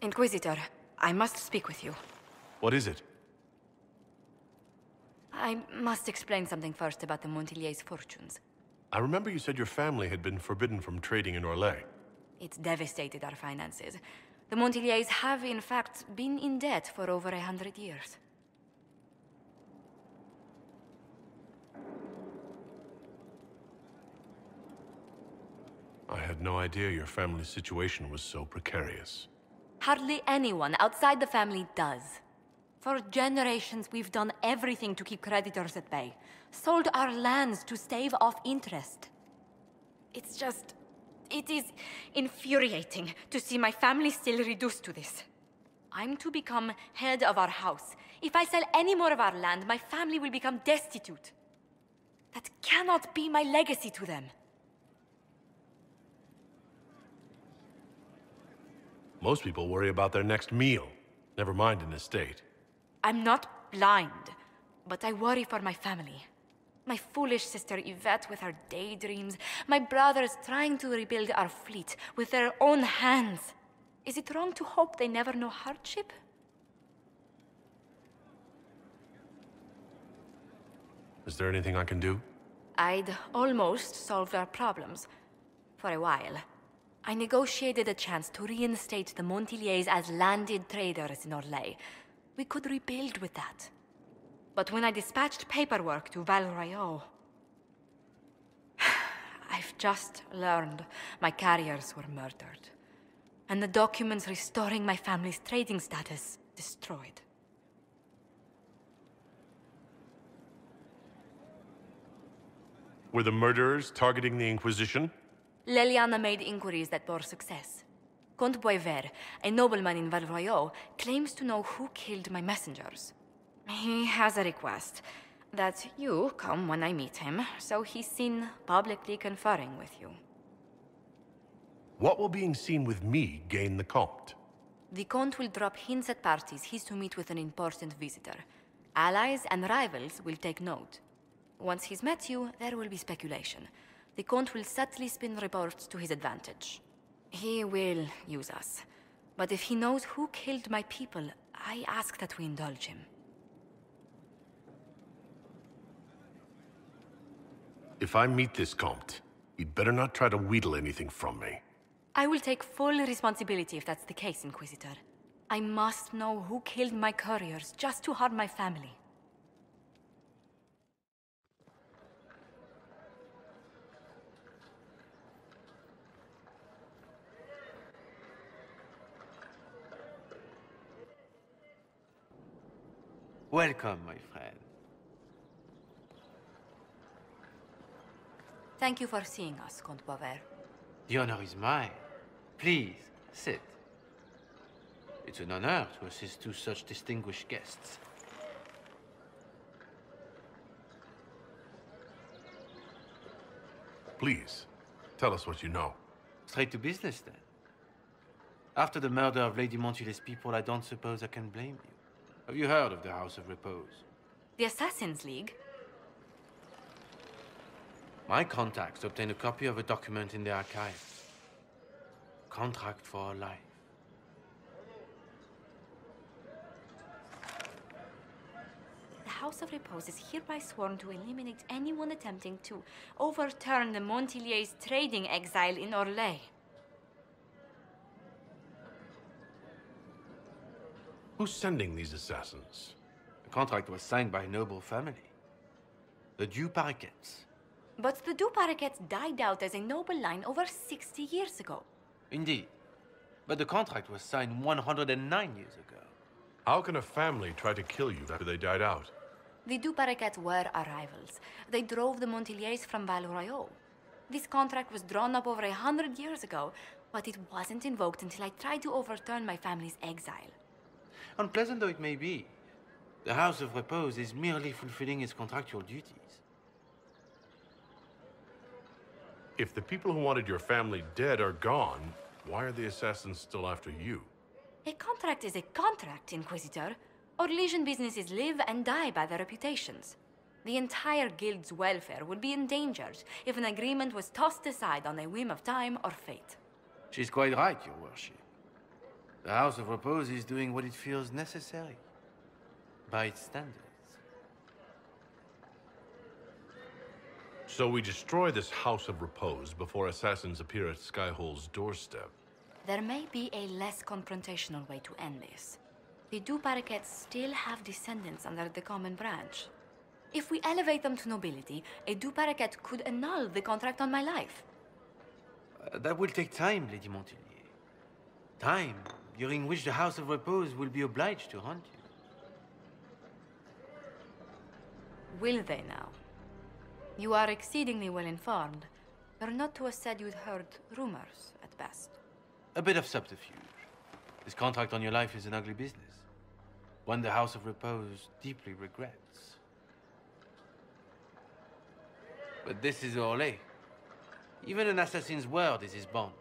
Inquisitor, I must speak with you. What is it? I must explain something first about the Montillier's fortunes. I remember you said your family had been forbidden from trading in Orlais. It's devastated our finances. The Montillier's have, in fact, been in debt for over 100 years. I had no idea your family's situation was so precarious. Hardly anyone outside the family does. For generations, we've done everything to keep creditors at bay. Sold our lands to stave off interest. It is infuriating to see my family still reduced to this. I'm to become head of our house. If I sell any more of our land, my family will become destitute. That cannot be my legacy to them. Most people worry about their next meal, never mind an estate. I'm not blind, but I worry for my family. My foolish sister Yvette with her daydreams. My brothers trying to rebuild our fleet with their own hands. Is it wrong to hope they never know hardship? Is there anything I can do? I'd almost solved our problems. For a while. I negotiated a chance to reinstate the Montillier's as landed traders in Orlais. We could rebuild with that. But when I dispatched paperwork to Val Royeaux, I've just learned my carriers were murdered. And the documents restoring my family's trading status destroyed. Were the murderers targeting the Inquisition? Leliana made inquiries that bore success. Comte Boisvert, a nobleman in Val Royeaux, claims to know who killed my messengers. He has a request that you come when I meet him, so he's seen publicly conferring with you. What will being seen with me gain the Comte? The Comte will drop hints at parties he's to meet with an important visitor. Allies and rivals will take note. Once he's met you, there will be speculation. The Comte will subtly spin reports to his advantage. He will use us. But if he knows who killed my people, I ask that we indulge him. If I meet this Comte, he'd better not try to wheedle anything from me. I will take full responsibility if that's the case, Inquisitor. I must know who killed my couriers just to harm my family. Welcome, my friend. Thank you for seeing us, Comte Boisvert. The honor is mine. Please, sit. It's an honor to assist two such distinguished guests. Please, tell us what you know. Straight to business, then. After the murder of Lady Montillier's people, I don't suppose I can blame you. Have you heard of the House of Repose? The Assassin's League? My contacts obtained a copy of a document in the archives. Contract for life. The House of Repose is hereby sworn to eliminate anyone attempting to overturn the Montillier's trading exile in Orlais. Who's sending these assassins? The contract was signed by a noble family. The Du Paraquets. But the Du Paraquets died out as a noble line over 60 years ago. Indeed. But the contract was signed 109 years ago. How can a family try to kill you after they died out? The Du Paraquets were our rivals. They drove the Montillier's from Val Royeaux. This contract was drawn up over 100 years ago, but it wasn't invoked until I tried to overturn my family's exile. Unpleasant though it may be, the House of Repose is merely fulfilling its contractual duties. If the people who wanted your family dead are gone, why are the assassins still after you? A contract is a contract, Inquisitor. Orlesian businesses live and die by their reputations. The entire guild's welfare would be endangered if an agreement was tossed aside on a whim of time or fate. She's quite right, Your Worship. The House of Repose is doing what it feels necessary, by its standards. So we destroy this House of Repose before assassins appear at Skyhole's doorstep. There may be a less confrontational way to end this. The Du Paraquets still have descendants under the common branch. If we elevate them to nobility, a Du Paraquet could annul the contract on my life. That will take time, Lady Montilyet. Time during which the House of Repose will be obliged to hunt you. Will they now? You are exceedingly well informed. You're not to have said you'd heard rumors, at best. A bit of subterfuge. This contract on your life is an ugly business. One the House of Repose deeply regrets. But this is Orlais. Even an assassin's word is his bond.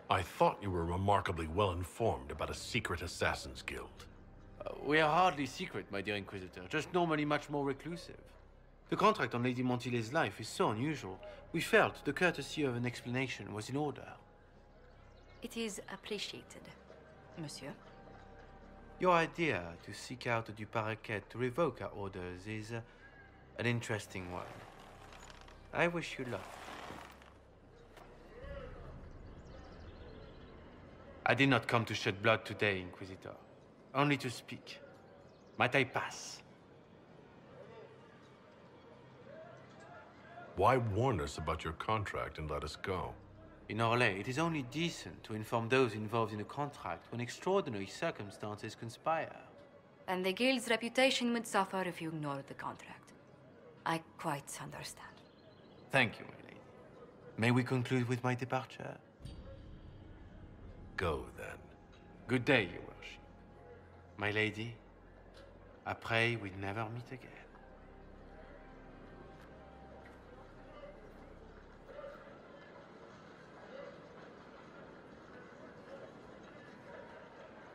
I thought you were remarkably well informed about a secret assassins guild. We are hardly secret, my dear Inquisitor, just normally much more reclusive. The contract on Lady Montilyet's life is so unusual, we felt the courtesy of an explanation was in order. It is appreciated, monsieur. Your idea to seek out the Du Paraquet to revoke our orders is an interesting one. I wish you luck. I did not come to shed blood today, Inquisitor. Only to speak. Might I pass? Why warn us about your contract and let us go? In Orlais, it is only decent to inform those involved in a contract when extraordinary circumstances conspire. And the guild's reputation would suffer if you ignored the contract. I quite understand. Thank you, my lady. May we conclude with my departure? Go, then. Good day, your worship. My lady, I pray we never meet again.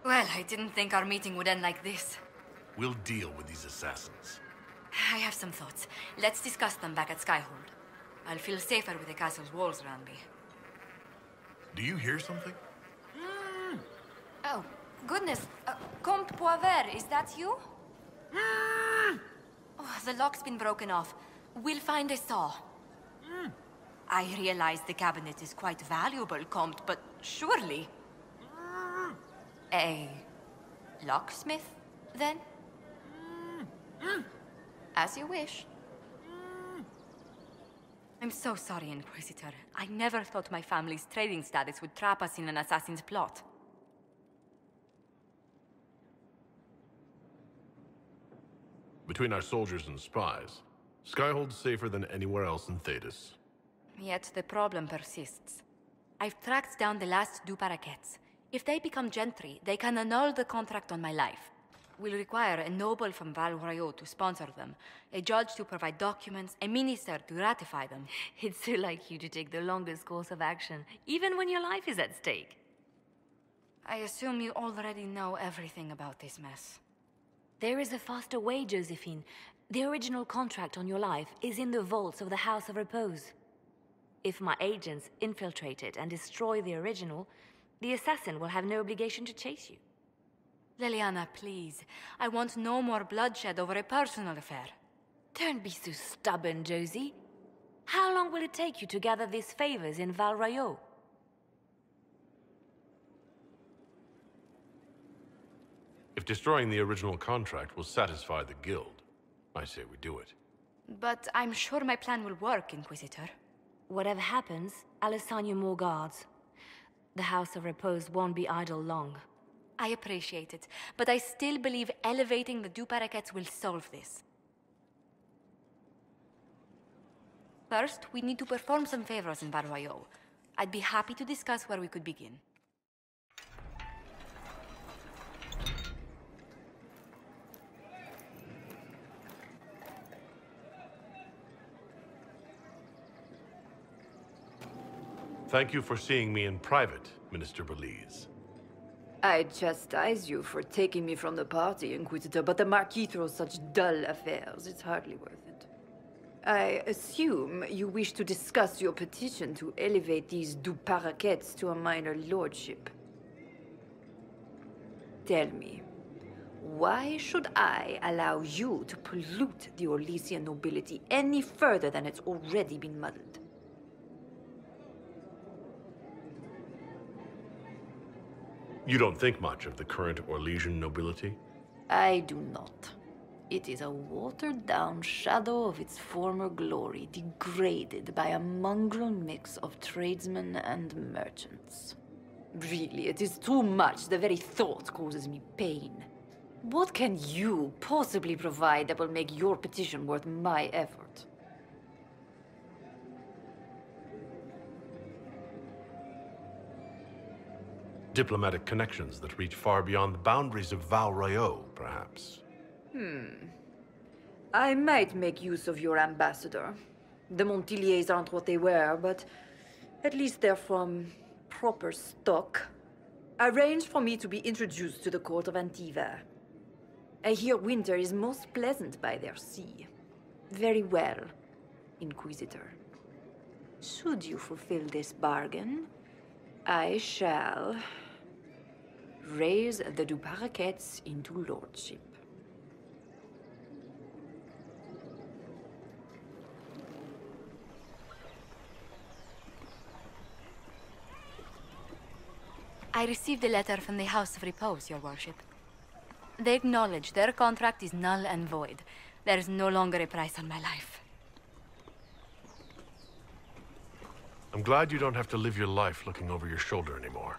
Well, I didn't think our meeting would end like this. We'll deal with these assassins. I have some thoughts. Let's discuss them back at Skyhold. I'll feel safer with the castle's walls around me. Do you hear something? Oh, goodness. Comte Poivert, is that you? Oh, the lock's been broken off. We'll find a saw. I realize the cabinet is quite valuable, Comte, but surely... A locksmith, then? As you wish. I'm so sorry, Inquisitor. I never thought my family's trading status would trap us in an assassin's plot. Between our soldiers and spies, Skyhold's safer than anywhere else in Thedas. Yet the problem persists. I've tracked down the last Du Paraquets. If they become gentry, they can annul the contract on my life. We'll require a noble from Val Royaux to sponsor them, a judge to provide documents, a minister to ratify them. It's so like you to take the longest course of action, even when your life is at stake. I assume you already know everything about this mess. There is a faster way, Josephine. The original contract on your life is in the vaults of the House of Repose. If my agents infiltrate it and destroy the original, the assassin will have no obligation to chase you. Leliana, please. I want no more bloodshed over a personal affair. Don't be so stubborn, Josie. How long will it take you to gather these favors in Val Royaux? If destroying the original contract will satisfy the guild, I say we do it. But I'm sure my plan will work, Inquisitor. Whatever happens, I'll assign you more guards. The House of Repose won't be idle long. I appreciate it, but I still believe elevating the Du Paraquets will solve this. First, we need to perform some favors in Val Royaux. I'd be happy to discuss where we could begin. Thank you for seeing me in private, Minister Belize. I chastise you for taking me from the party, Inquisitor, but the Marquis throws such dull affairs. It's hardly worth it. I assume you wish to discuss your petition to elevate these du Paraquets to a minor lordship. Tell me, why should I allow you to pollute the Orlesian nobility any further than it's already been muddled? You don't think much of the current Orlesian nobility? I do not. It is a watered-down shadow of its former glory, degraded by a mongrel mix of tradesmen and merchants. Really, it is too much. The very thought causes me pain. What can you possibly provide that will make your petition worth my effort? Diplomatic connections that reach far beyond the boundaries of Val Royeaux, perhaps. I might make use of your ambassador. The Montiliers aren't what they were, but at least they're from proper stock. Arrange for me to be introduced to the court of Antiva. I hear winter is most pleasant by their sea. Very well, Inquisitor. Should you fulfill this bargain, I shall raise the du Paraquets into lordship. I received a letter from the House of Repose, Your Worship. They acknowledge their contract is null and void. There is no longer a price on my life. I'm glad you don't have to live your life looking over your shoulder anymore.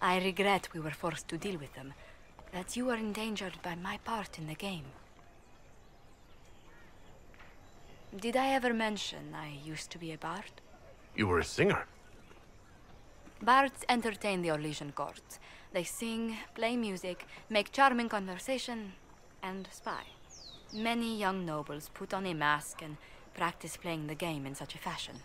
I regret we were forced to deal with them, that you were endangered by my part in the game. Did I ever mention I used to be a bard? You were a singer. Bards entertain the Orlesian court. They sing, play music, make charming conversation, and spy. Many young nobles put on a mask and practice playing the game in such a fashion.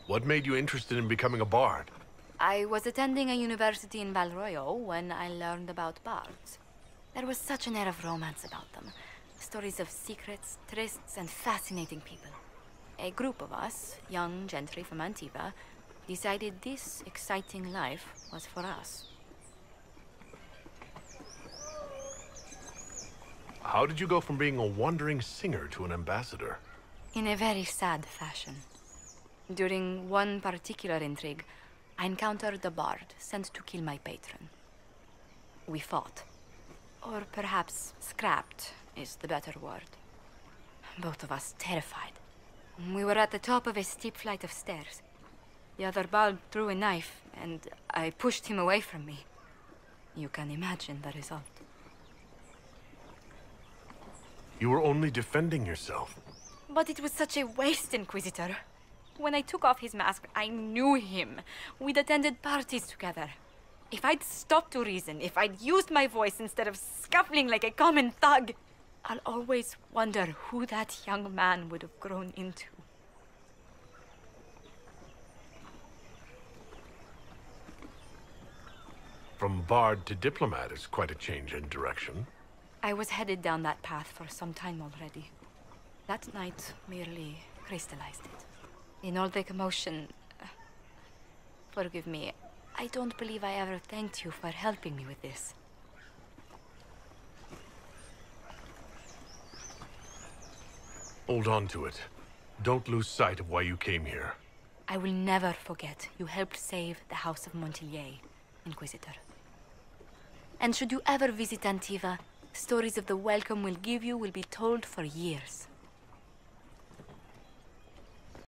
What made you interested in becoming a bard? I was attending a university in Val Royeaux when I learned about bards. There was such an air of romance about them. Stories of secrets, trysts, and fascinating people. A group of us, young gentry from Antiva, decided this exciting life was for us. How did you go from being a wandering singer to an ambassador? In a very sad fashion. During one particular intrigue, I encountered a bard sent to kill my patron. We fought. Or perhaps scrapped is the better word. Both of us terrified. We were at the top of a steep flight of stairs. The other bard threw a knife, and I pushed him away from me. You can imagine the result. You were only defending yourself. But it was such a waste, Inquisitor. When I took off his mask, I knew him. We'd attended parties together. If I'd stopped to reason, if I'd used my voice instead of scuffling like a common thug, I'll always wonder who that young man would have grown into. From bard to diplomat is quite a change in direction. I was headed down that path for some time already. That night merely crystallized it. In all the commotion... forgive me, I don't believe I ever thanked you for helping me with this. Hold on to it. Don't lose sight of why you came here. I will never forget you helped save the House of Montilier, Inquisitor. And should you ever visit Antiva, stories of the welcome we'll give you will be told for years.